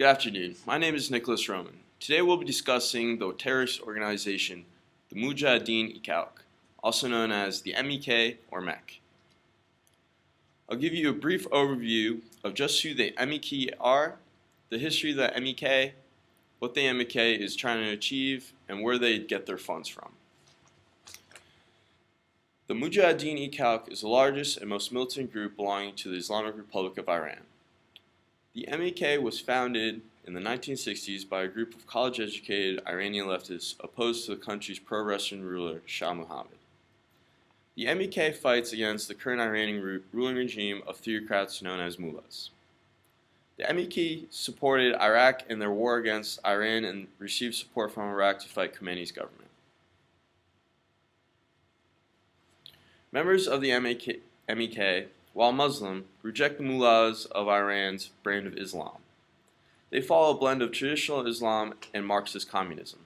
Good afternoon. My name is Nicholas Roman. Today we'll be discussing the terrorist organization, the Mujehedeen, also known as the MEK or MEK. I'll give you a brief overview of just who the MEK are, the history of the MEK, what the MEK is trying to achieve, and where they get their funds from. The Mujehedeen is the largest and most militant group belonging to the Islamic Republic of Iran. The MEK was founded in the 1960s by a group of college-educated Iranian leftists opposed to the country's pro-Russian ruler, Shah Mohammed. The MEK fights against the current Iranian ruling regime of theocrats known as mullahs. The MEK supported Iraq in their war against Iran and received support from Iraq to fight Khomeini's government. Members of the MEK, while Muslim, reject the mullahs of Iran's brand of Islam. They follow a blend of traditional Islam and Marxist communism.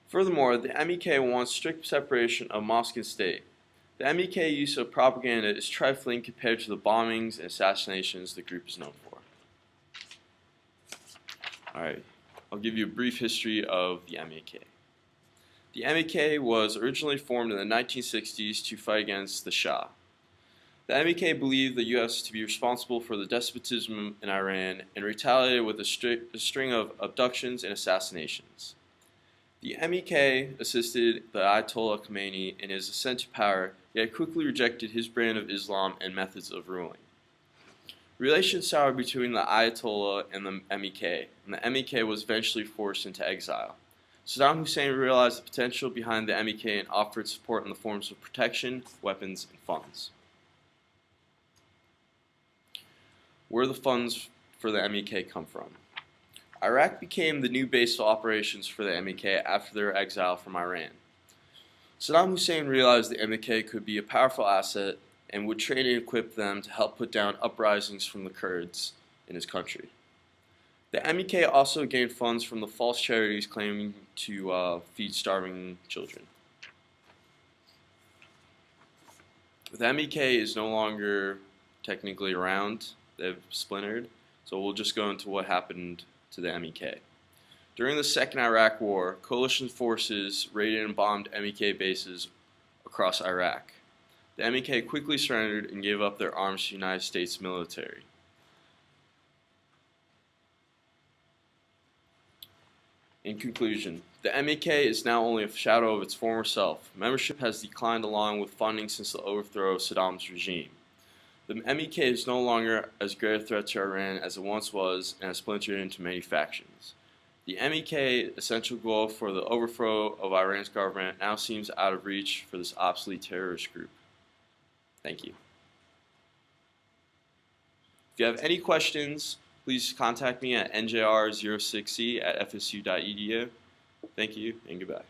Furthermore, the MEK wants strict separation of mosque and state. The MEK use of propaganda is trifling compared to the bombings and assassinations the group is known for. Alright, I'll give you a brief history of the MEK. The MEK was originally formed in the 1960s to fight against the Shah. The MEK believed the U.S. to be responsible for the despotism in Iran and retaliated with a string of abductions and assassinations. The MEK assisted the Ayatollah Khomeini in his ascent to power, yet quickly rejected his brand of Islam and methods of ruling. Relations soured between the Ayatollah and the MEK, and the MEK was eventually forced into exile. Saddam Hussein realized the potential behind the MEK and offered support in the forms of protection, weapons, and funds. Where the funds for the MEK come from? Iraq became the new base of operations for the MEK after their exile from Iran. Saddam Hussein realized the MEK could be a powerful asset and would train and equip them to help put down uprisings from the Kurds in his country. The MEK also gained funds from the false charities claiming to feed starving children. The MEK is no longer technically around. They've splintered, so we'll just go into what happened to the MEK. During the Second Iraq War, coalition forces raided and bombed MEK bases across Iraq. The MEK quickly surrendered and gave up their arms to the United States military. In conclusion, the MEK is now only a shadow of its former self. Membership has declined along with funding since the overthrow of Saddam's regime. The MEK is no longer as great a threat to Iran as it once was and has splintered into many factions. The MEK's essential goal for the overthrow of Iran's government now seems out of reach for this obsolete terrorist group. Thank you. If you have any questions, please contact me at njr06c@fsu.edu. Thank you and goodbye.